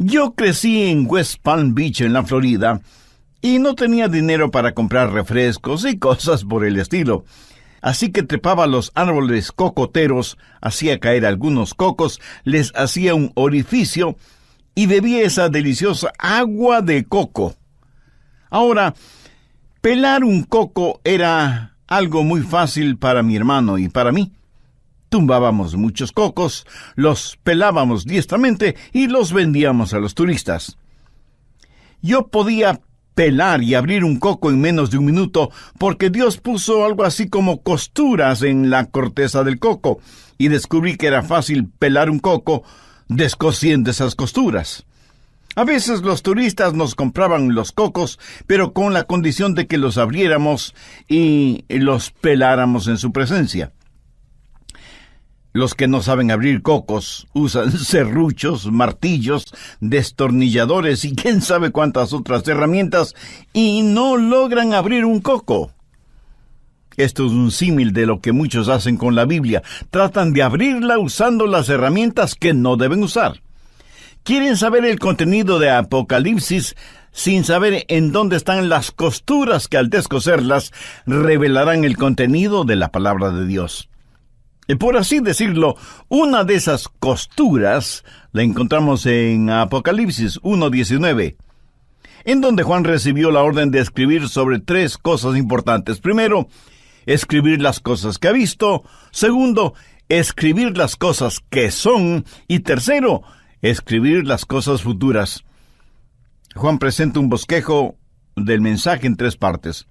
Yo crecí en West Palm Beach, en la Florida, y no tenía dinero para comprar refrescos y cosas por el estilo. Así que trepaba a los árboles cocoteros, hacía caer algunos cocos, les hacía un orificio y bebía esa deliciosa agua de coco. Ahora, pelar un coco era algo muy fácil para mi hermano y para mí. Tumbábamos muchos cocos, los pelábamos diestramente y los vendíamos a los turistas. Yo podía pelar y abrir un coco en menos de un minuto porque Dios puso algo así como costuras en la corteza del coco y descubrí que era fácil pelar un coco descosiendo esas costuras. A veces los turistas nos compraban los cocos, pero con la condición de que los abriéramos y los peláramos en su presencia. Los que no saben abrir cocos usan serruchos, martillos, destornilladores y quién sabe cuántas otras herramientas y no logran abrir un coco. Esto es un símil de lo que muchos hacen con la Biblia. Tratan de abrirla usando las herramientas que no deben usar. Quieren saber el contenido de Apocalipsis sin saber en dónde están las costuras que al descoserlas revelarán el contenido de la palabra de Dios. Y por así decirlo, una de esas costuras la encontramos en Apocalipsis 1:19, en donde Juan recibió la orden de escribir sobre 3 cosas importantes. Primero, escribir las cosas que ha visto. Segundo, escribir las cosas que son. Y tercero, escribir las cosas futuras. Juan presenta un bosquejo del mensaje en 3 partes.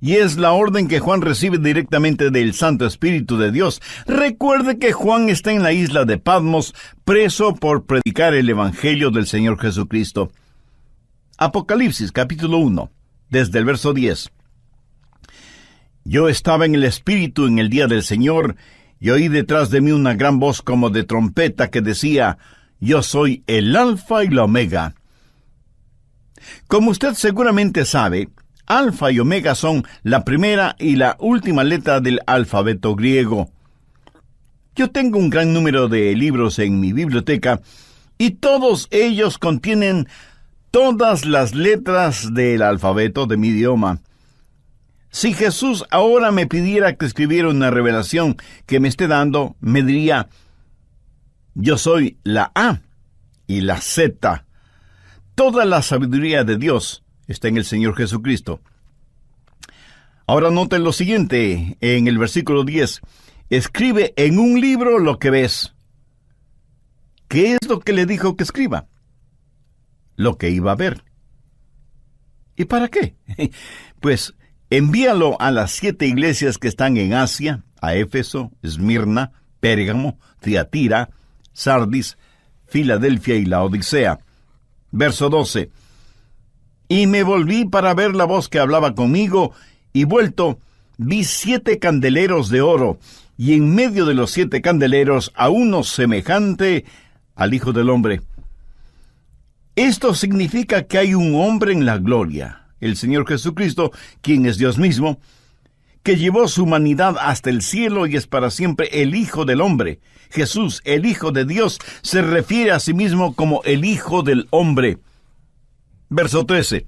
Y es la orden que Juan recibe directamente del Santo Espíritu de Dios. Recuerde que Juan está en la isla de Patmos, preso por predicar el Evangelio del Señor Jesucristo. Apocalipsis, capítulo 1, desde el verso 10. Yo estaba en el Espíritu en el día del Señor, y oí detrás de mí una gran voz como de trompeta que decía: Yo soy el Alfa y la Omega. Como usted seguramente sabe, Alfa y Omega son la primera y la última letra del alfabeto griego. Yo tengo un gran número de libros en mi biblioteca y todos ellos contienen todas las letras del alfabeto de mi idioma. Si Jesús ahora me pidiera que escribiera una revelación que me esté dando, me diría: yo soy la A y la Z. Toda la sabiduría de Dios está en el Señor Jesucristo. Ahora noten lo siguiente, en el versículo 10. Escribe en un libro lo que ves. ¿Qué es lo que le dijo que escriba? Lo que iba a ver. ¿Y para qué? Pues envíalo a las 7 iglesias que están en Asia, a Éfeso, Esmirna, Pérgamo, Tiatira, Sardis, Filadelfia y Laodicea. Verso 12. Y me volví para ver la voz que hablaba conmigo, y vuelto, vi 7 candeleros de oro, y en medio de los 7 candeleros a uno semejante al Hijo del Hombre. Esto significa que hay un hombre en la gloria, el Señor Jesucristo, quien es Dios mismo, que llevó su humanidad hasta el cielo y es para siempre el Hijo del Hombre. Jesús, el Hijo de Dios, se refiere a sí mismo como el Hijo del Hombre. Verso 13.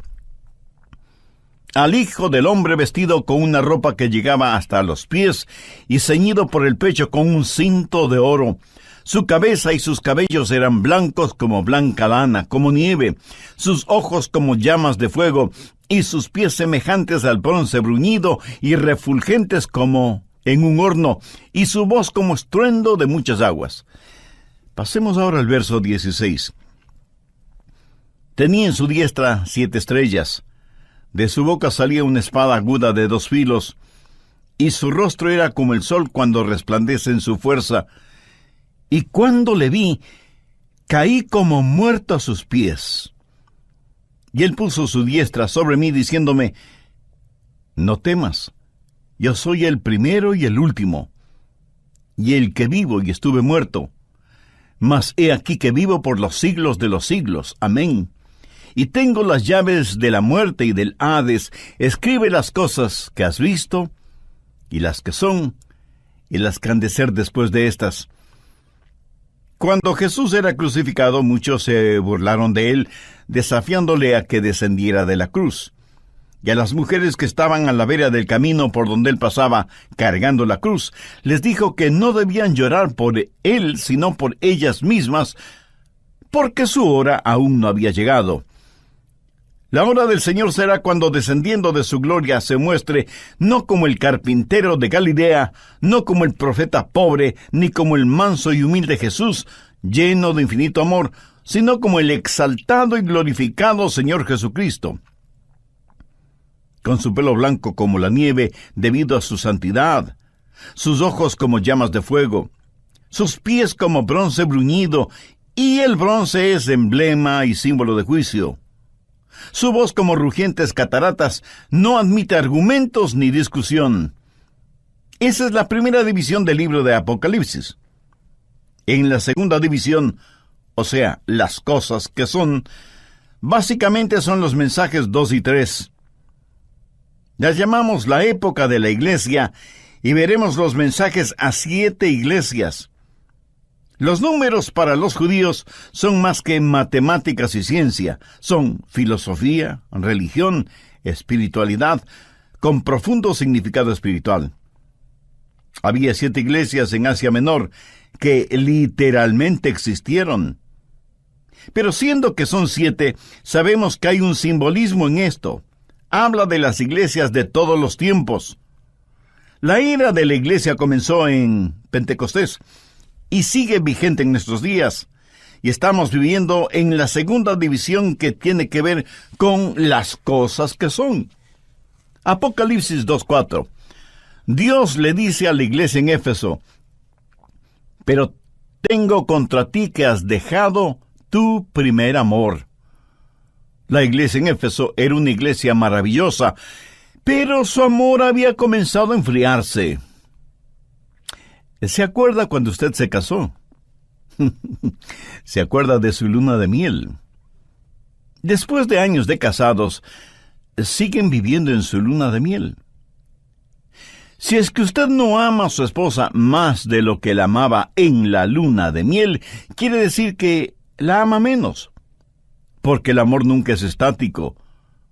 Al Hijo del Hombre vestido con una ropa que llegaba hasta los pies y ceñido por el pecho con un cinto de oro. Su cabeza y sus cabellos eran blancos como blanca lana, como nieve, sus ojos como llamas de fuego, y sus pies semejantes al bronce bruñido y refulgentes como en un horno, y su voz como estruendo de muchas aguas. Pasemos ahora al verso 16. Tenía en su diestra 7 estrellas. De su boca salía una espada aguda de 2 filos, y su rostro era como el sol cuando resplandece en su fuerza. Y cuando le vi, caí como muerto a sus pies. Y él puso su diestra sobre mí, diciéndome: no temas, yo soy el primero y el último, y el que vivo y estuve muerto. Mas he aquí que vivo por los siglos de los siglos. Amén. Y tengo las llaves de la muerte y del Hades. Escribe las cosas que has visto, y las que son, y las que han de ser después de estas. Cuando Jesús era crucificado, muchos se burlaron de él, desafiándole a que descendiera de la cruz. Y a las mujeres que estaban a la vera del camino por donde él pasaba, cargando la cruz, les dijo que no debían llorar por él, sino por ellas mismas, porque su hora aún no había llegado. La hora del Señor será cuando, descendiendo de su gloria, se muestre no como el carpintero de Galilea, no como el profeta pobre, ni como el manso y humilde Jesús, lleno de infinito amor, sino como el exaltado y glorificado Señor Jesucristo. Con su pelo blanco como la nieve, debido a su santidad, sus ojos como llamas de fuego, sus pies como bronce bruñido, y el bronce es emblema y símbolo de juicio. Su voz como rugientes cataratas no admite argumentos ni discusión. Esa es la primera división del libro de Apocalipsis. En la segunda división, o sea, las cosas que son, básicamente son los mensajes 2 y 3. Las llamamos la época de la iglesia y veremos los mensajes a 7 iglesias. Los números para los judíos son más que matemáticas y ciencia, son filosofía, religión, espiritualidad, con profundo significado espiritual. Había 7 iglesias en Asia Menor que literalmente existieron. Pero siendo que son 7, sabemos que hay un simbolismo en esto. Habla de las iglesias de todos los tiempos. La era de la iglesia comenzó en Pentecostés y sigue vigente en nuestros días. Y estamos viviendo en la segunda división que tiene que ver con las cosas que son. Apocalipsis 2:4. Dios le dice a la iglesia en Éfeso: pero tengo contra ti que has dejado tu primer amor. La iglesia en Éfeso era una iglesia maravillosa, pero su amor había comenzado a enfriarse. ¿Se acuerda cuando usted se casó? ¿Se acuerda de su luna de miel? Después de años de casados, siguen viviendo en su luna de miel. Si es que usted no ama a su esposa más de lo que la amaba en la luna de miel, quiere decir que la ama menos. Porque el amor nunca es estático,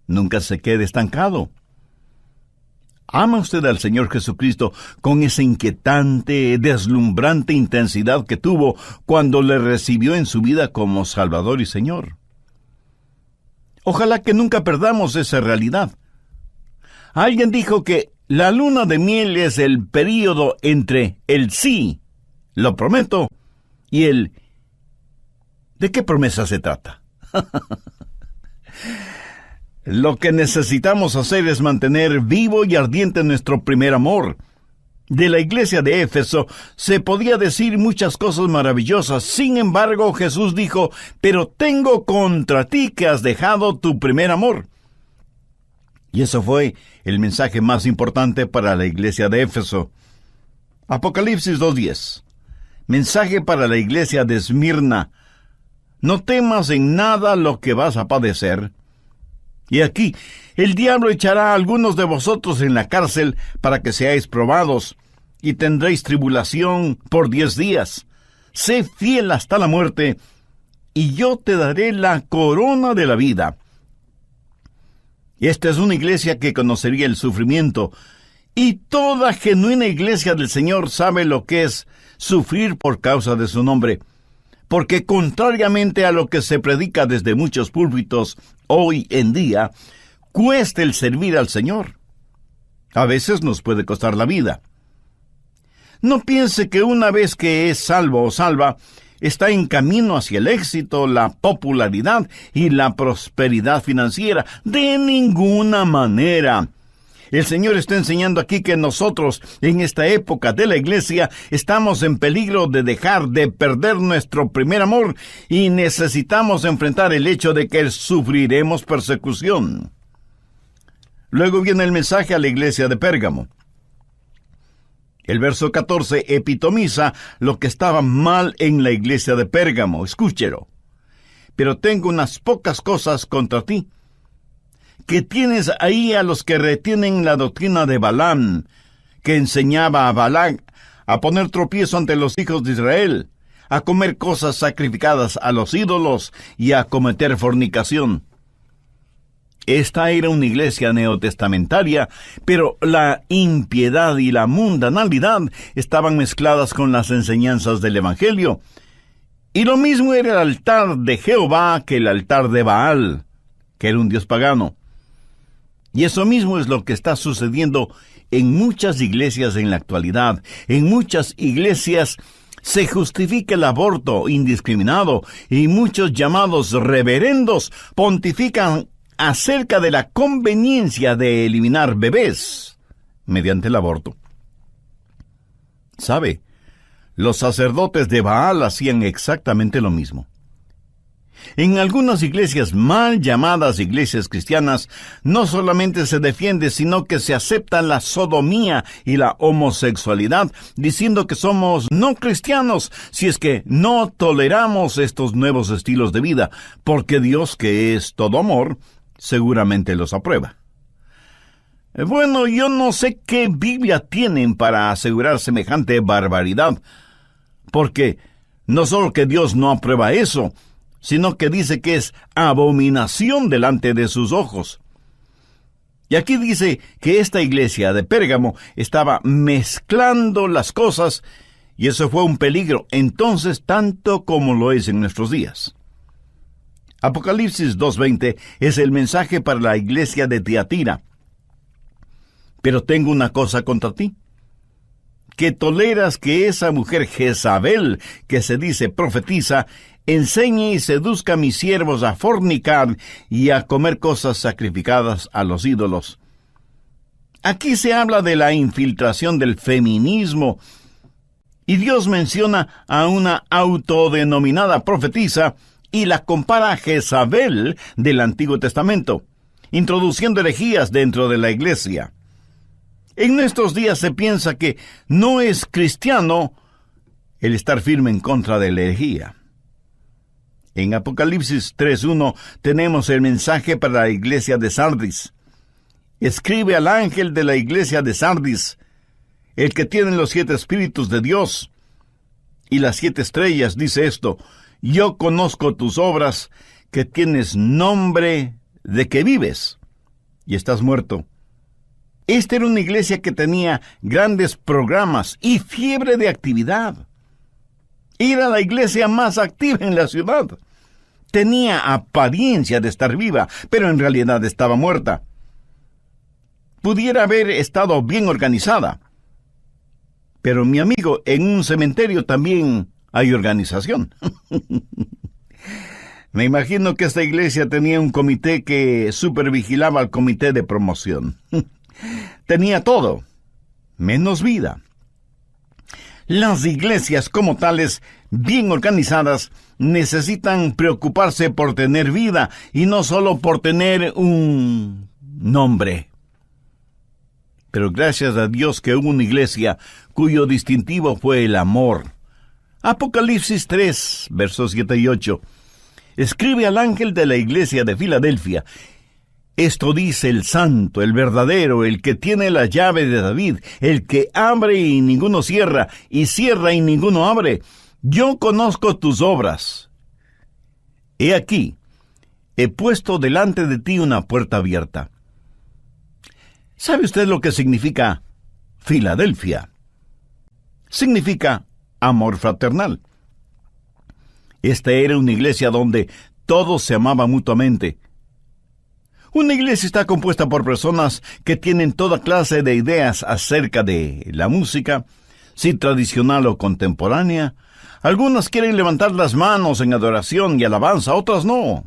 nunca se queda estancado. ¿Ama usted al Señor Jesucristo con esa inquietante, deslumbrante intensidad que tuvo cuando le recibió en su vida como Salvador y Señor? Ojalá que nunca perdamos esa realidad. Alguien dijo que la luna de miel es el período entre el sí, lo prometo, y el ¿de qué promesa se trata? Lo que necesitamos hacer es mantener vivo y ardiente nuestro primer amor. De la iglesia de Éfeso se podía decir muchas cosas maravillosas. Sin embargo, Jesús dijo: pero tengo contra ti que has dejado tu primer amor. Y eso fue el mensaje más importante para la iglesia de Éfeso. Apocalipsis 2:10. Mensaje para la iglesia de Esmirna: no temas en nada lo que vas a padecer. Y aquí, el diablo echará a algunos de vosotros en la cárcel para que seáis probados, y tendréis tribulación por 10 días. Sé fiel hasta la muerte, y yo te daré la corona de la vida. Esta es una iglesia que conocería el sufrimiento, y toda genuina iglesia del Señor sabe lo que es sufrir por causa de su nombre. Porque contrariamente a lo que se predica desde muchos púlpitos hoy en día, cuesta el servir al Señor. A veces nos puede costar la vida. No piense que una vez que es salvo o salva, está en camino hacia el éxito, la popularidad y la prosperidad financiera. De ninguna manera. El Señor está enseñando aquí que nosotros, en esta época de la iglesia, estamos en peligro de dejar de perder nuestro primer amor y necesitamos enfrentar el hecho de que sufriremos persecución. Luego viene el mensaje a la iglesia de Pérgamo. El verso 14 epitomiza lo que estaba mal en la iglesia de Pérgamo. Escúchelo. Pero tengo unas pocas cosas contra ti, que tienes ahí a los que retienen la doctrina de Balaam, que enseñaba a Balac a poner tropiezo ante los hijos de Israel, a comer cosas sacrificadas a los ídolos y a cometer fornicación. Esta era una iglesia neotestamentaria, pero la impiedad y la mundanalidad estaban mezcladas con las enseñanzas del Evangelio. Y lo mismo era el altar de Jehová que el altar de Baal, que era un dios pagano. Y eso mismo es lo que está sucediendo en muchas iglesias en la actualidad. En muchas iglesias se justifica el aborto indiscriminado y muchos llamados reverendos pontifican acerca de la conveniencia de eliminar bebés mediante el aborto. ¿Sabe? Los sacerdotes de Baal hacían exactamente lo mismo. En algunas iglesias mal llamadas iglesias cristianas, no solamente se defiende, sino que se acepta la sodomía y la homosexualidad, diciendo que somos no cristianos si es que no toleramos estos nuevos estilos de vida, porque Dios, que es todo amor, seguramente los aprueba. Bueno, yo no sé qué Biblia tienen para asegurar semejante barbaridad, porque no solo que Dios no aprueba eso, sino que dice que es abominación delante de sus ojos. Y aquí dice que esta iglesia de Pérgamo estaba mezclando las cosas, y eso fue un peligro entonces tanto como lo es en nuestros días. Apocalipsis 2:20 es el mensaje para la iglesia de Tiatira. Pero tengo una cosa contra ti, que toleras que esa mujer Jezabel, que se dice profetiza, enseñe y seduzca a mis siervos a fornicar y a comer cosas sacrificadas a los ídolos. Aquí se habla de la infiltración del feminismo, y Dios menciona a una autodenominada profetisa y la compara a Jezabel del Antiguo Testamento, introduciendo herejías dentro de la iglesia. En nuestros días se piensa que no es cristiano el estar firme en contra de la herejía. En Apocalipsis 3:1 tenemos el mensaje para la iglesia de Sardis. Escribe al ángel de la iglesia de Sardis, el que tiene los 7 espíritus de Dios y las 7 estrellas, dice esto: yo conozco tus obras, que tienes nombre de que vives y estás muerto. Esta era una iglesia que tenía grandes programas y fiebre de actividad. Era la iglesia más activa en la ciudad. Tenía apariencia de estar viva, pero en realidad estaba muerta. Pudiera haber estado bien organizada. Pero, mi amigo, en un cementerio también hay organización. Me imagino que esta iglesia tenía un comité que supervigilaba al comité de promoción. Tenía todo, menos vida. Las iglesias como tales, bien organizadas, necesitan preocuparse por tener vida y no solo por tener un nombre. Pero gracias a Dios que hubo una iglesia cuyo distintivo fue el amor. Apocalipsis 3, versos 7 y 8. Escribe al ángel de la iglesia de Filadelfia: esto dice el santo, el verdadero, el que tiene la llave de David, el que abre y ninguno cierra, y cierra y ninguno abre. Yo conozco tus obras. He aquí, he puesto delante de ti una puerta abierta. ¿Sabe usted lo que significa Filadelfia? Significa amor fraternal. Esta era una iglesia donde todos se amaban mutuamente. Una iglesia está compuesta por personas que tienen toda clase de ideas acerca de la música, si tradicional o contemporánea. Algunas quieren levantar las manos en adoración y alabanza, otras no.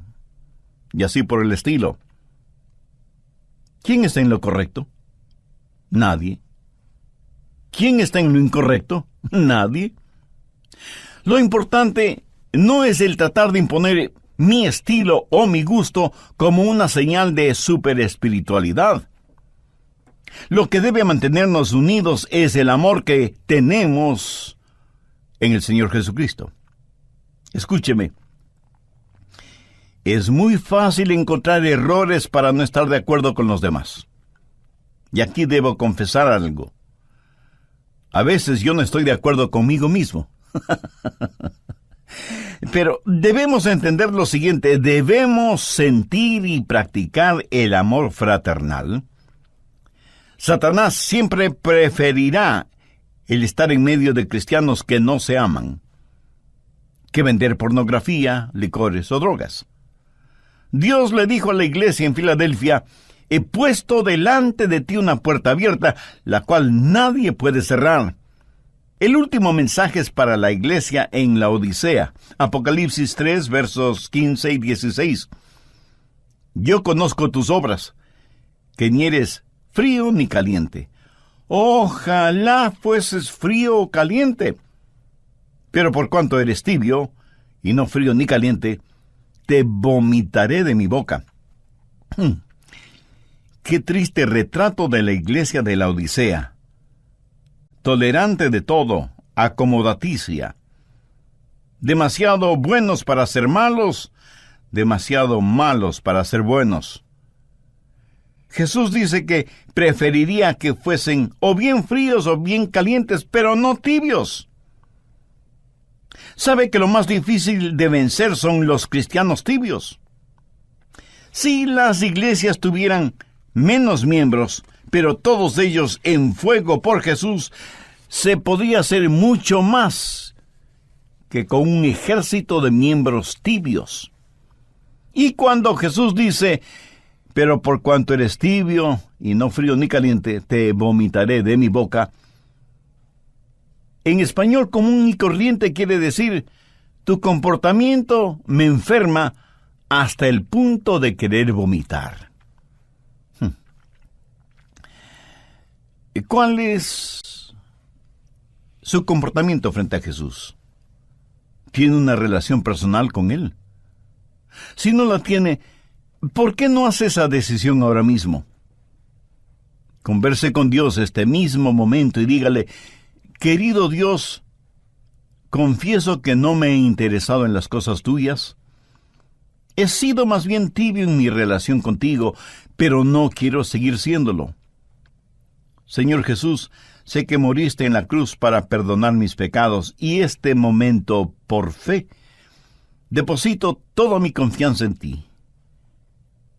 Y así por el estilo. ¿Quién está en lo correcto? Nadie. ¿Quién está en lo incorrecto? Nadie. Lo importante no es el tratar de imponer mi estilo o mi gusto como una señal de superespiritualidad. Lo que debe mantenernos unidos es el amor que tenemos en el Señor Jesucristo. Escúcheme. Es muy fácil encontrar errores para no estar de acuerdo con los demás. Y aquí debo confesar algo. A veces yo no estoy de acuerdo conmigo mismo. Pero debemos entender lo siguiente: debemos sentir y practicar el amor fraternal. Satanás siempre preferirá el estar en medio de cristianos que no se aman, que vender pornografía, licores o drogas. Dios le dijo a la iglesia en Filadelfia: he puesto delante de ti una puerta abierta, la cual nadie puede cerrar. El último mensaje es para la iglesia en la Odisea. Apocalipsis 3, versos 15 y 16. Yo conozco tus obras, que ni eres frío ni caliente. Ojalá fueses frío o caliente. Pero por cuanto eres tibio, y no frío ni caliente, te vomitaré de mi boca. Qué triste retrato de la iglesia de la Odisea. Tolerante de todo, acomodaticia. Demasiado buenos para ser malos, demasiado malos para ser buenos. Jesús dice que preferiría que fuesen o bien fríos o bien calientes, pero no tibios. Sabe que lo más difícil de vencer son los cristianos tibios. Si las iglesias tuvieran menos miembros, pero todos ellos en fuego por Jesús, se podría hacer mucho más que con un ejército de miembros tibios. Y cuando Jesús dice: pero por cuanto eres tibio y no frío ni caliente, te vomitaré de mi boca, en español común y corriente quiere decir: tu comportamiento me enferma hasta el punto de querer vomitar. ¿Cuál es su comportamiento frente a Jesús? ¿Tiene una relación personal con Él? Si no la tiene, ¿por qué no hace esa decisión ahora mismo? Converse con Dios este mismo momento y dígale: querido Dios, confieso que no me he interesado en las cosas tuyas. He sido más bien tibio en mi relación contigo, pero no quiero seguir siéndolo. Señor Jesús, sé que moriste en la cruz para perdonar mis pecados, y este momento, por fe, deposito toda mi confianza en ti.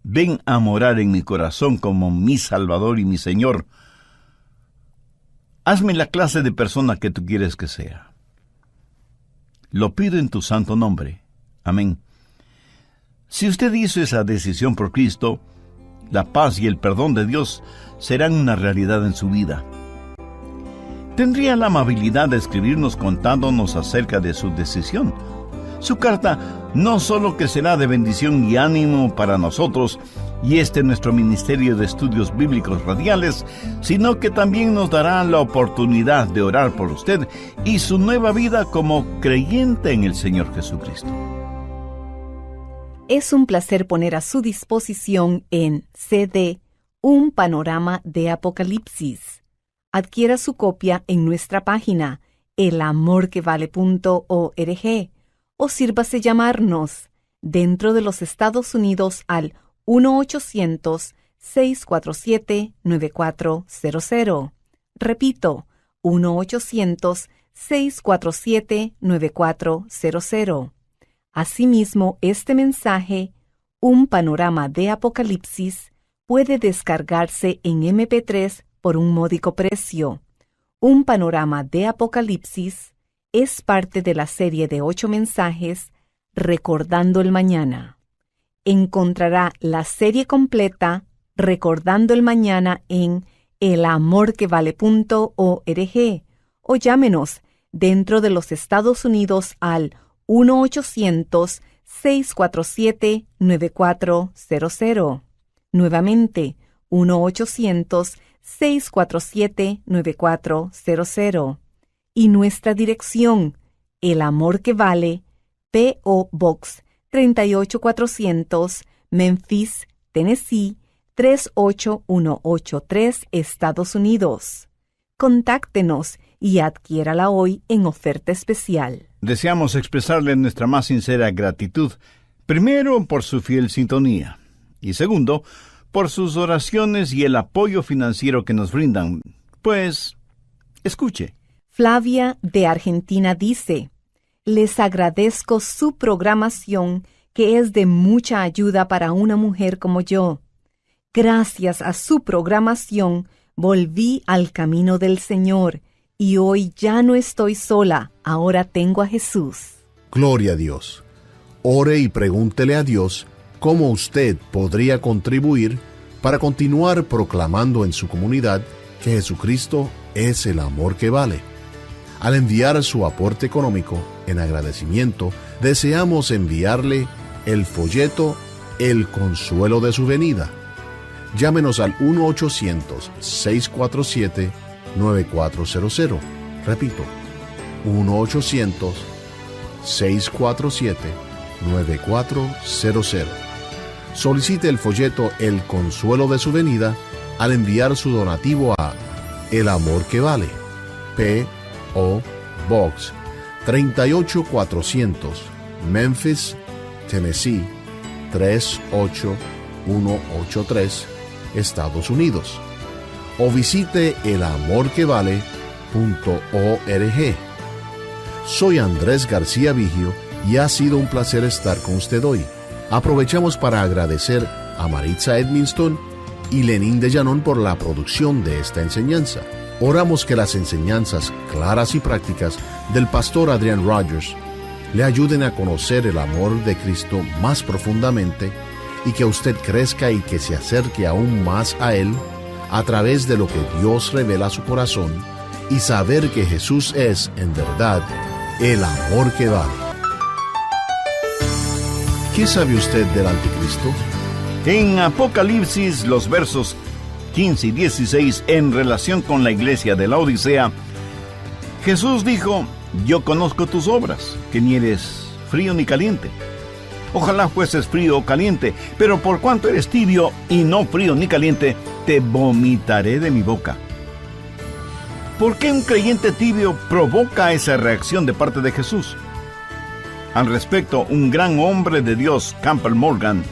Ven a morar en mi corazón como mi Salvador y mi Señor. Hazme la clase de persona que tú quieres que sea. Lo pido en tu santo nombre. Amén. Si usted hizo esa decisión por Cristo, la paz y el perdón de Dios serán una realidad en su vida. ¿Tendría la amabilidad de escribirnos contándonos acerca de su decisión? Su carta no solo que será de bendición y ánimo para nosotros y nuestro Ministerio de Estudios Bíblicos Radiales, sino que también nos dará la oportunidad de orar por usted y su nueva vida como creyente en el Señor Jesucristo. Es un placer poner a su disposición en CD un panorama de Apocalipsis. Adquiera su copia en nuestra página elamorquevale.org o sírvase llamarnos dentro de los Estados Unidos al 1-800-647-9400. Repito, 1-800-647-9400. Asimismo, este mensaje, un panorama de Apocalipsis, puede descargarse en MP3 por un módico precio. Un panorama de Apocalipsis es parte de la serie de 8 mensajes Recordando el Mañana. Encontrará la serie completa Recordando el Mañana en elamorquevale.org o llámenos dentro de los Estados Unidos al 1-800-647-9400. Nuevamente, 1-800-647-9400. Y nuestra dirección, El Amor que Vale, P.O. Box 38400, Memphis, Tennessee, 38183, Estados Unidos. Contáctenos y adquiérala hoy en oferta especial. Deseamos expresarle nuestra más sincera gratitud, primero por su fiel sintonía y segundo, por sus oraciones y el apoyo financiero que nos brindan. Pues, escuche. Flavia de Argentina dice: Les agradezco su programación, que es de mucha ayuda para una mujer como yo. Gracias a su programación, volví al camino del Señor, y hoy ya no estoy sola, ahora tengo a Jesús. Gloria a Dios. Ore y pregúntele a Dios cómo usted podría contribuir para continuar proclamando en su comunidad que Jesucristo es el amor que vale. Al enviar su aporte económico, en agradecimiento, deseamos enviarle el folleto El Consuelo de su Venida. Llámenos al 1-800-647-9400. Repito, 1-800-647-9400. Solicite el folleto El Consuelo de su Venida al enviar su donativo a El Amor que Vale, P.O. Box 38400, Memphis, Tennessee 38183, Estados Unidos. O visite elamorquevale.org. Soy Andrés García Vigio y ha sido un placer estar con usted hoy. Aprovechamos para agradecer a Maritza Edmiston y Lenín de Llanón por la producción de esta enseñanza. Oramos que las enseñanzas claras y prácticas del pastor Adrian Rogers le ayuden a conocer el amor de Cristo más profundamente y que usted crezca y que se acerque aún más a Él a través de lo que Dios revela a su corazón y saber que Jesús es, en verdad, el amor que vale. ¿Qué sabe usted del anticristo? En Apocalipsis, los versos 15 y 16, en relación con la iglesia de la Odisea, Jesús dijo: yo conozco tus obras, que ni eres frío ni caliente. Ojalá fueses frío o caliente, pero por cuanto eres tibio y no frío ni caliente, te vomitaré de mi boca. ¿Por qué un creyente tibio provoca esa reacción de parte de Jesús? Al respecto, un gran hombre de Dios, Campbell Morgan,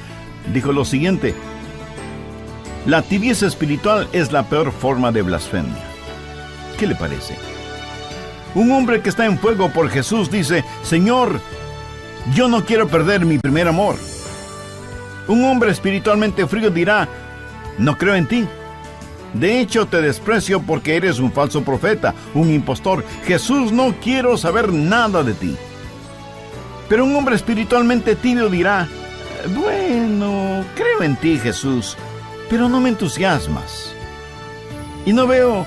dijo lo siguiente: la tibieza espiritual es la peor forma de blasfemia. ¿Qué le parece? Un hombre que está en fuego por Jesús dice: Señor, yo no quiero perder mi primer amor. Un hombre espiritualmente frío dirá: no creo en ti. De hecho, te desprecio porque eres un falso profeta, un impostor. Jesús, no quiero saber nada de ti. Pero un hombre espiritualmente tibio dirá: bueno, creo en ti, Jesús, pero no me entusiasmas. Y no veo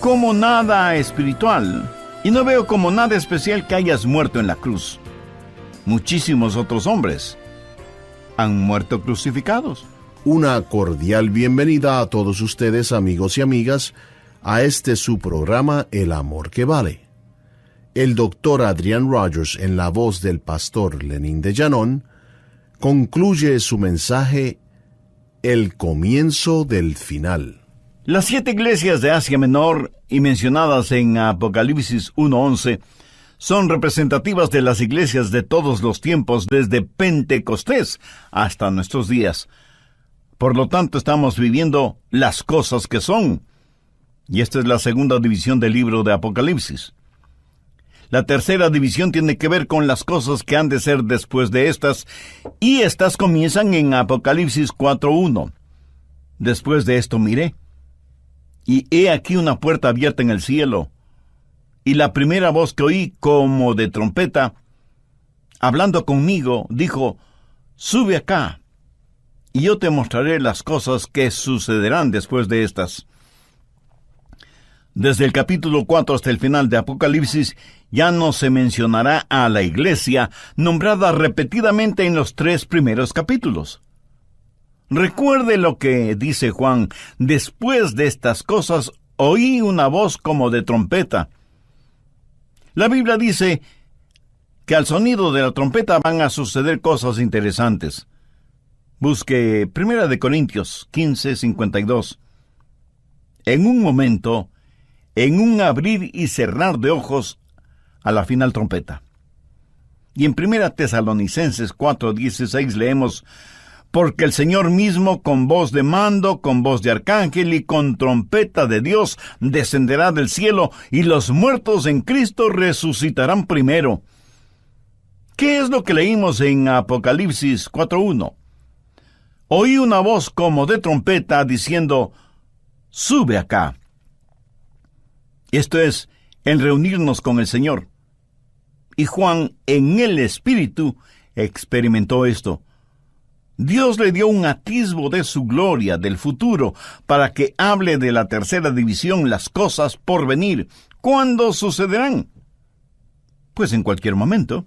como nada espiritual, y no veo como nada especial que hayas muerto en la cruz. Muchísimos otros hombres han muerto crucificados. Una cordial bienvenida a todos ustedes, amigos y amigas, a este su programa El Amor que Vale. El doctor Adrian Rogers, en la voz del pastor Lenín de Llanón, concluye su mensaje: el comienzo del final. Las 7 iglesias de Asia Menor y mencionadas en Apocalipsis 1:11 son representativas de las iglesias de todos los tiempos, desde Pentecostés hasta nuestros días. Por lo tanto, estamos viviendo las cosas que son. Y esta es la segunda división del libro de Apocalipsis. La tercera división tiene que ver con las cosas que han de ser después de estas, y estas comienzan en Apocalipsis 4:1. Después de esto miré, y he aquí una puerta abierta en el cielo, y la primera voz que oí como de trompeta, hablando conmigo, dijo: sube acá, y yo te mostraré las cosas que sucederán después de estas. Desde el capítulo 4 hasta el final de Apocalipsis, ya no se mencionará a la iglesia nombrada repetidamente en los 3 primeros capítulos. Recuerde lo que dice Juan: después de estas cosas oí una voz como de trompeta. La Biblia dice que al sonido de la trompeta van a suceder cosas interesantes. Busque 1 Corintios 15:52. En un momento, en un abrir y cerrar de ojos, a la final trompeta. Y en 1 Tesalonicenses 4:16 leemos: porque el Señor mismo, con voz de mando, con voz de arcángel y con trompeta de Dios, descenderá del cielo, y los muertos en Cristo resucitarán primero. ¿Qué es lo que leímos en Apocalipsis 4:1? Oí una voz como de trompeta diciendo, sube acá. Esto es, en reunirnos con el Señor. Y Juan, en el Espíritu, experimentó esto. Dios le dio un atisbo de su gloria, del futuro, para que hable de la tercera división, las cosas por venir. ¿Cuándo sucederán? Pues en cualquier momento.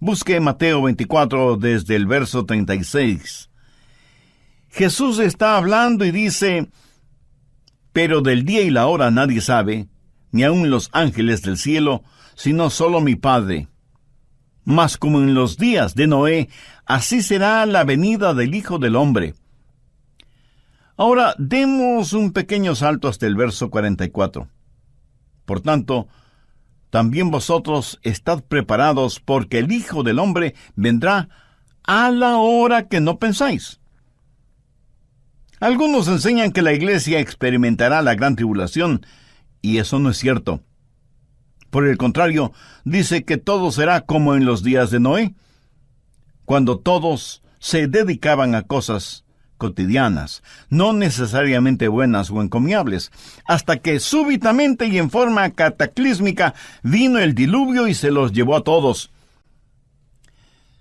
Busque Mateo 24 desde el verso 36. Jesús está hablando y dice, pero del día y la hora nadie sabe, ni aun los ángeles del cielo, sino solo mi Padre. Mas como en los días de Noé, así será la venida del Hijo del Hombre. Ahora demos un pequeño salto hasta el verso 44. Por tanto, también vosotros estad preparados, porque el Hijo del Hombre vendrá a la hora que no pensáis. Algunos enseñan que la iglesia experimentará la gran tribulación, y eso no es cierto. Por el contrario, dice que todo será como en los días de Noé, cuando todos se dedicaban a cosas cotidianas, no necesariamente buenas o encomiables, hasta que súbitamente y en forma cataclísmica vino el diluvio y se los llevó a todos.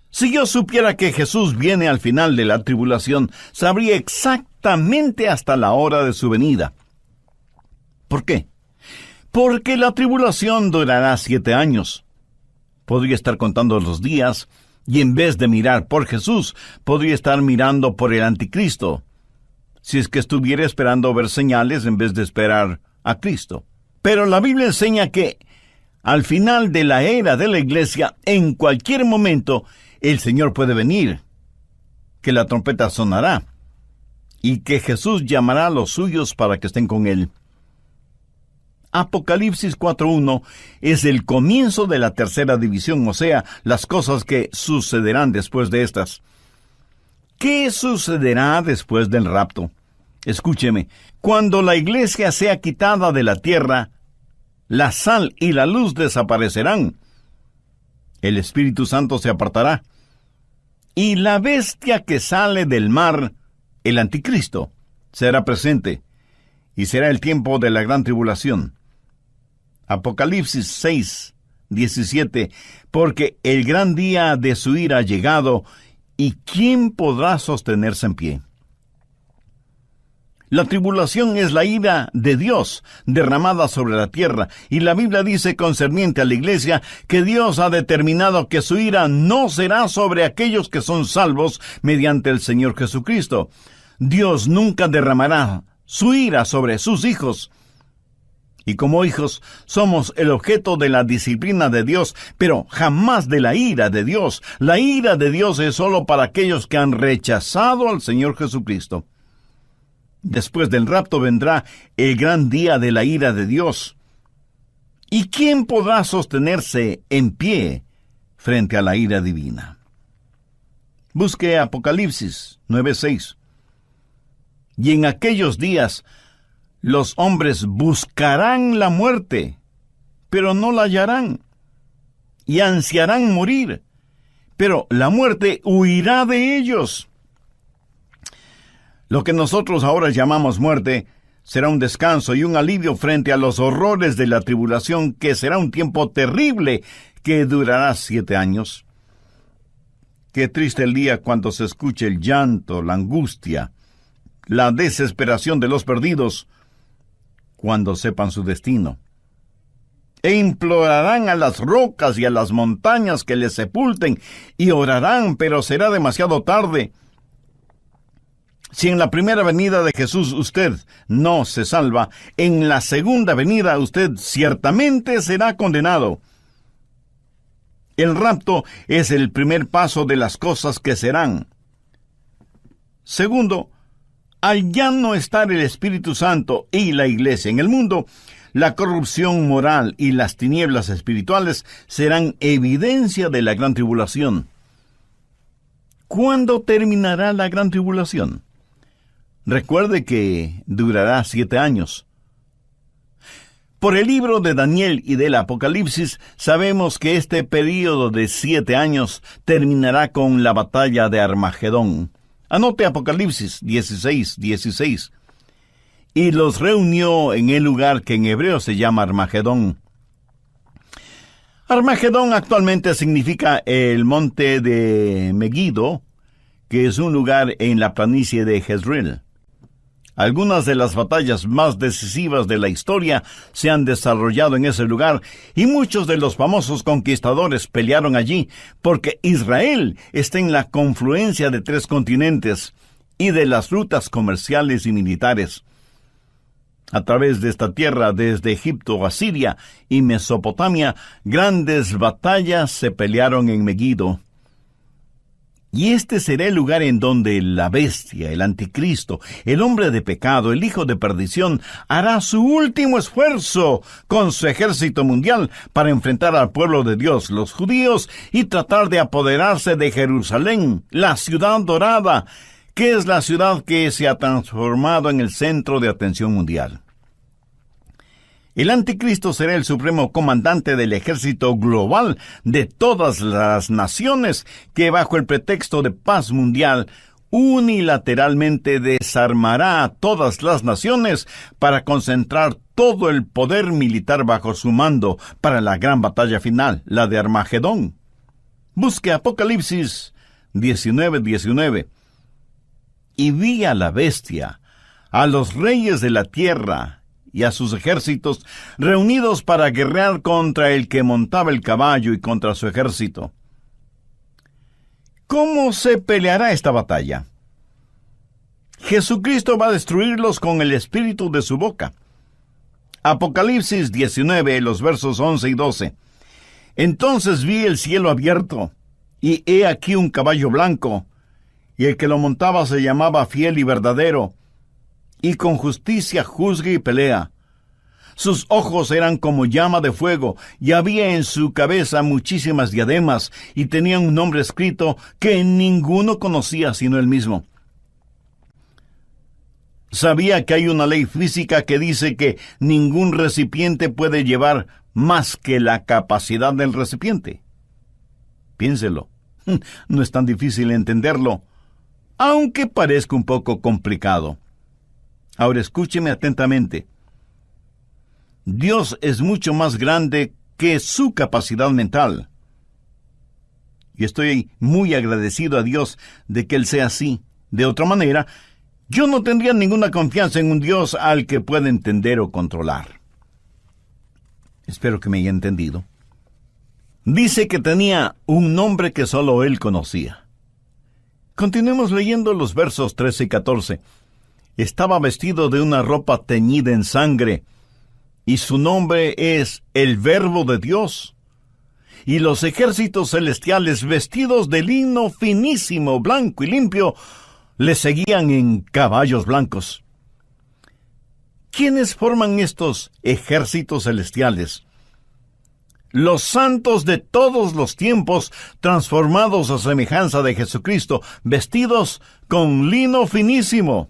Si yo supiera que Jesús viene al final de la tribulación, sabría exactamente hasta la hora de su venida. ¿Por qué? Porque la tribulación durará 7 años. Podría estar contando los días, y en vez de mirar por Jesús, podría estar mirando por el anticristo, si es que estuviera esperando ver señales en vez de esperar a Cristo. Pero la Biblia enseña que, al final de la era de la iglesia, en cualquier momento, el Señor puede venir, que la trompeta sonará, y que Jesús llamará a los suyos para que estén con Él. Apocalipsis 4:1 es el comienzo de la tercera división, o sea, las cosas que sucederán después de estas. ¿Qué sucederá después del rapto? Escúcheme, cuando la iglesia sea quitada de la tierra, la sal y la luz desaparecerán. El Espíritu Santo se apartará. Y la bestia que sale del mar, el anticristo, será presente. Y será el tiempo de la gran tribulación. Apocalipsis 6:17, porque el gran día de su ira ha llegado, ¿y quién podrá sostenerse en pie? La tribulación es la ira de Dios derramada sobre la tierra, y la Biblia dice concerniente a la iglesia que Dios ha determinado que su ira no será sobre aquellos que son salvos mediante el Señor Jesucristo. Dios nunca derramará su ira sobre sus hijos. Y como hijos, somos el objeto de la disciplina de Dios, pero jamás de la ira de Dios. La ira de Dios es solo para aquellos que han rechazado al Señor Jesucristo. Después del rapto vendrá el gran día de la ira de Dios. ¿Y quién podrá sostenerse en pie frente a la ira divina? Busque Apocalipsis 9:6. Y en aquellos días los hombres buscarán la muerte, pero no la hallarán, y ansiarán morir, pero la muerte huirá de ellos. Lo que nosotros ahora llamamos muerte será un descanso y un alivio frente a los horrores de la tribulación, que será un tiempo terrible que durará 7 años. Qué triste el día cuando se escuche el llanto, la angustia, la desesperación de los perdidos, cuando sepan su destino. E implorarán a las rocas y a las montañas que les sepulten, y orarán, pero será demasiado tarde. Si en la primera venida de Jesús usted no se salva, en la segunda venida usted ciertamente será condenado. El rapto es el primer paso de las cosas que serán. Segundo, al ya no estar el Espíritu Santo y la Iglesia en el mundo, la corrupción moral y las tinieblas espirituales serán evidencia de la gran tribulación. ¿Cuándo terminará la gran tribulación? Recuerde que durará 7 años. Por el libro de Daniel y del Apocalipsis, sabemos que este período de 7 años terminará con la batalla de Armagedón. Anote Apocalipsis 16:16. Y los reunió en el lugar que en hebreo se llama Armagedón. Armagedón actualmente significa el monte de Megiddo, que es un lugar en la planicie de Jezreel. Algunas de las batallas más decisivas de la historia se han desarrollado en ese lugar y muchos de los famosos conquistadores pelearon allí porque Israel está en la confluencia de 3 continentes y de las rutas comerciales y militares. A través de esta tierra, desde Egipto a Siria y Mesopotamia, grandes batallas se pelearon en Megiddo. Y este será el lugar en donde la bestia, el anticristo, el hombre de pecado, el hijo de perdición, hará su último esfuerzo con su ejército mundial para enfrentar al pueblo de Dios, los judíos, y tratar de apoderarse de Jerusalén, la ciudad dorada, que es la ciudad que se ha transformado en el centro de atención mundial. El anticristo será el supremo comandante del ejército global de todas las naciones que bajo el pretexto de paz mundial unilateralmente desarmará a todas las naciones para concentrar todo el poder militar bajo su mando para la gran batalla final, la de Armagedón. Busque Apocalipsis 19:19. Y vi a la bestia, a los reyes de la tierra y a sus ejércitos reunidos para guerrear contra el que montaba el caballo y contra su ejército. ¿Cómo se peleará esta batalla? Jesucristo va a destruirlos con el espíritu de su boca. Apocalipsis 19, los versos 11 y 12. Entonces vi el cielo abierto, y he aquí un caballo blanco, y el que lo montaba se llamaba Fiel y Verdadero, y con justicia juzga y pelea. Sus ojos eran como llama de fuego, y había en su cabeza muchísimas diademas, y tenía un nombre escrito que ninguno conocía sino él mismo. ¿Sabía que hay una ley física que dice que ningún recipiente puede llevar más que la capacidad del recipiente? Piénselo. No es tan difícil entenderlo, aunque parezca un poco complicado. Ahora escúcheme atentamente. Dios es mucho más grande que su capacidad mental. Y estoy muy agradecido a Dios de que Él sea así. De otra manera, yo no tendría ninguna confianza en un Dios al que pueda entender o controlar. Espero que me haya entendido. Dice que tenía un nombre que solo Él conocía. Continuemos leyendo los versos 13 y 14. Estaba vestido de una ropa teñida en sangre, y su nombre es el Verbo de Dios. Y los ejércitos celestiales, vestidos de lino finísimo, blanco y limpio, le seguían en caballos blancos. ¿Quiénes forman estos ejércitos celestiales? Los santos de todos los tiempos, transformados a semejanza de Jesucristo, vestidos con lino finísimo.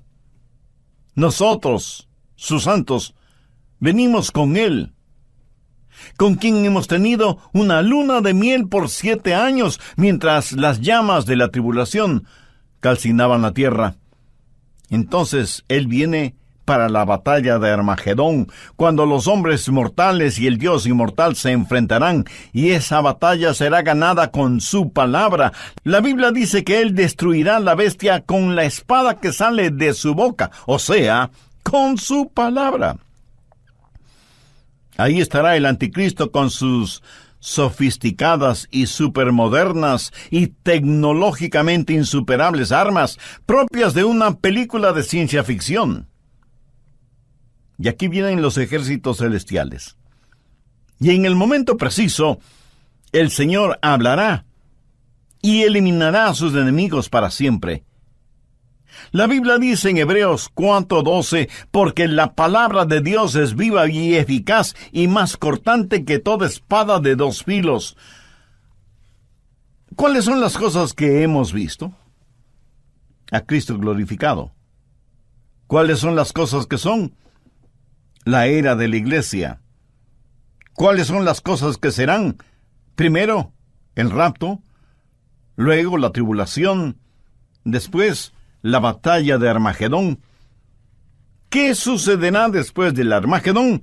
Nosotros, sus santos, venimos con Él, con quien hemos tenido una luna de miel por 7 años, mientras las llamas de la tribulación calcinaban la tierra. Entonces Él viene para la batalla de Armagedón, cuando los hombres mortales y el Dios inmortal se enfrentarán, y esa batalla será ganada con su palabra. La Biblia dice que Él destruirá a la bestia con la espada que sale de su boca, o sea, con su palabra. Ahí estará el anticristo con sus sofisticadas y supermodernas y tecnológicamente insuperables armas, propias de una película de ciencia ficción. Y aquí vienen los ejércitos celestiales. Y en el momento preciso, el Señor hablará y eliminará a sus enemigos para siempre. La Biblia dice en Hebreos 4:12, porque la palabra de Dios es viva y eficaz y más cortante que toda espada de 2 filos. ¿Cuáles son las cosas que hemos visto? A Cristo glorificado. ¿Cuáles son las cosas que son? La era de la iglesia, ¿Cuáles son las cosas que serán? Primero, el rapto, luego la tribulación, después la batalla de Armagedón. ¿Qué sucederá después del Armagedón?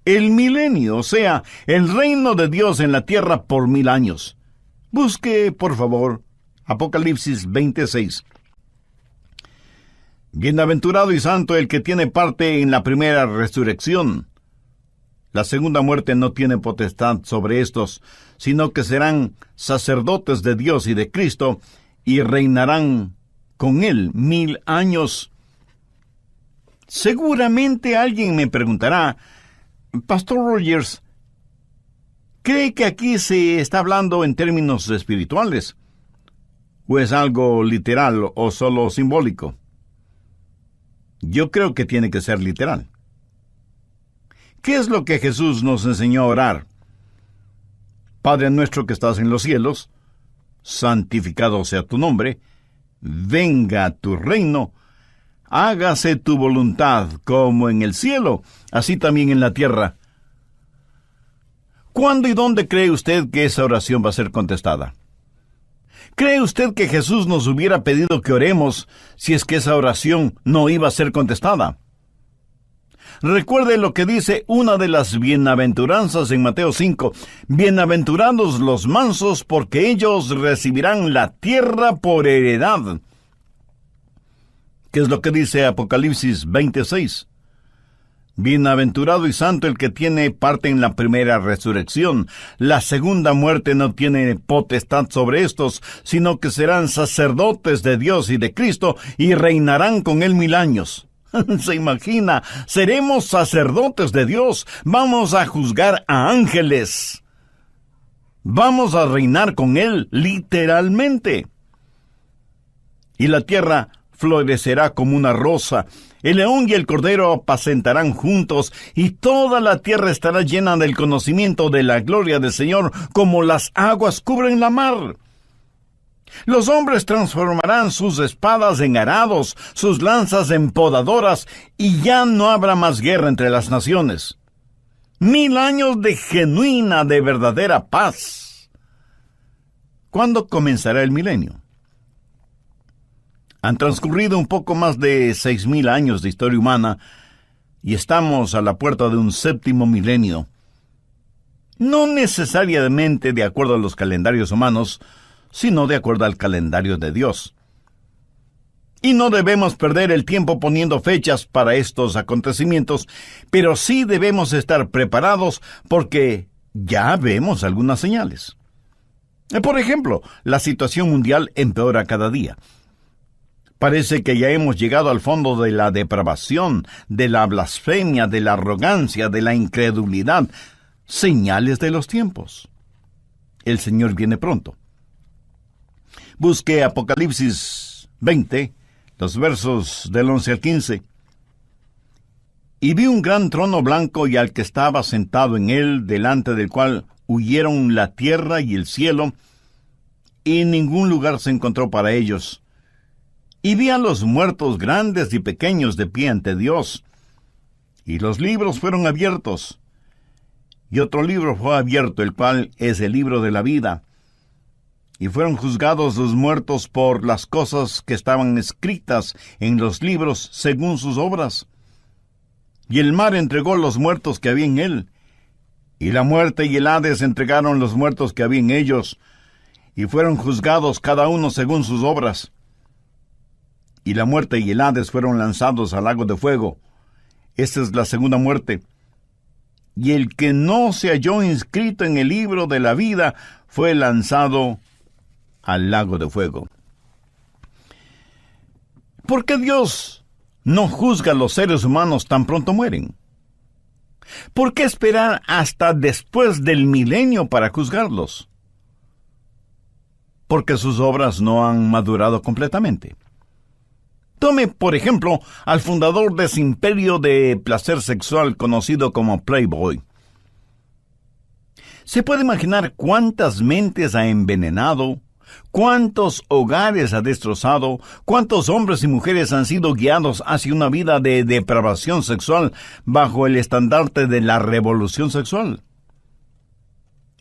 El milenio, o sea, el reino de Dios en la tierra por 1000 años. Busque, por favor, Apocalipsis 26. Bienaventurado y santo el que tiene parte en la primera resurrección. La segunda muerte no tiene potestad sobre estos, sino que serán sacerdotes de Dios y de Cristo, y reinarán con él 1000 años. Seguramente alguien me preguntará, Pastor Rogers, ¿cree que aquí se está hablando en términos espirituales? ¿O es algo literal o solo simbólico? Yo creo que tiene que ser literal. ¿Qué es lo que Jesús nos enseñó a orar? Padre nuestro que estás en los cielos, santificado sea tu nombre, venga tu reino, hágase tu voluntad como en el cielo, así también en la tierra. ¿Cuándo y dónde cree usted que esa oración va a ser contestada? ¿Cree usted que Jesús nos hubiera pedido que oremos si es que esa oración no iba a ser contestada? Recuerde lo que dice una de las bienaventuranzas en Mateo 5. Bienaventurados los mansos, porque ellos recibirán la tierra por heredad. ¿Qué es lo que dice Apocalipsis 26? Bienaventurado y santo el que tiene parte en la primera resurrección. La segunda muerte no tiene potestad sobre estos, sino que serán sacerdotes de Dios y de Cristo, y reinarán con él 1000 años. ¿Se imagina? Seremos sacerdotes de Dios. Vamos a juzgar a ángeles. Vamos a reinar con él, literalmente. Y la tierra florecerá como una rosa. El león y el cordero apacentarán juntos, y toda la tierra estará llena del conocimiento de la gloria del Señor, como las aguas cubren la mar. Los hombres transformarán sus espadas en arados, sus lanzas en podadoras, y ya no habrá más guerra entre las naciones. 1000 años de genuina, de verdadera paz. ¿Cuándo comenzará el milenio? Han transcurrido un poco más de 6000 años de historia humana, y estamos a la puerta de un 7º milenio. No necesariamente de acuerdo a los calendarios humanos, sino de acuerdo al calendario de Dios. Y no debemos perder el tiempo poniendo fechas para estos acontecimientos, pero sí debemos estar preparados porque ya vemos algunas señales. Por ejemplo, la situación mundial empeora cada día. Parece que ya hemos llegado al fondo de la depravación, de la blasfemia, de la arrogancia, de la incredulidad. Señales de los tiempos. El Señor viene pronto. Busque Apocalipsis 20, los versos del 11 al 15. Y vi un gran trono blanco y al que estaba sentado en él, delante del cual huyeron la tierra y el cielo, y ningún lugar se encontró para ellos. Y vi a los muertos grandes y pequeños de pie ante Dios, y los libros fueron abiertos. Y otro libro fue abierto, el cual es el libro de la vida. Y fueron juzgados los muertos por las cosas que estaban escritas en los libros según sus obras. Y el mar entregó los muertos que había en él, y la muerte y el Hades entregaron los muertos que había en ellos, y fueron juzgados cada uno según sus obras. Y la muerte y el Hades fueron lanzados al lago de fuego. Esta es la segunda muerte. Y el que no se halló inscrito en el libro de la vida fue lanzado al lago de fuego. ¿Por qué Dios no juzga a los seres humanos tan pronto mueren? ¿Por qué esperar hasta después del milenio para juzgarlos? Porque sus obras no han madurado completamente. Tome, por ejemplo, al fundador de ese imperio de placer sexual conocido como Playboy. ¿Se puede imaginar cuántas mentes ha envenenado? ¿Cuántos hogares ha destrozado? ¿Cuántos hombres y mujeres han sido guiados hacia una vida de depravación sexual bajo el estandarte de la revolución sexual?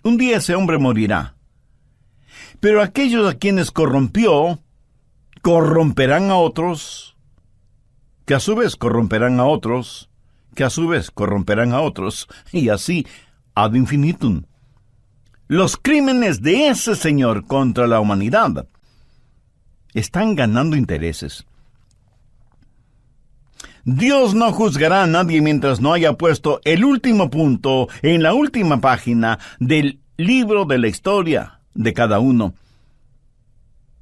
Un día ese hombre morirá. Pero aquellos a quienes corrompió, corromperán a otros, que a su vez corromperán a otros, que a su vez corromperán a otros, y así ad infinitum. Los crímenes de ese señor contra la humanidad están ganando intereses. Dios no juzgará a nadie mientras no haya puesto el último punto en la última página del libro de la historia de cada uno.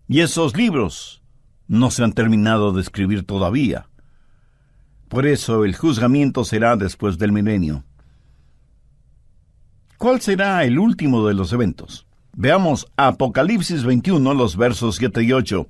Y esos libros no se han terminado de escribir todavía. Por eso el juzgamiento será después del milenio. ¿Cuál será el último de los eventos? Veamos Apocalipsis 21, los versos 7 y 8.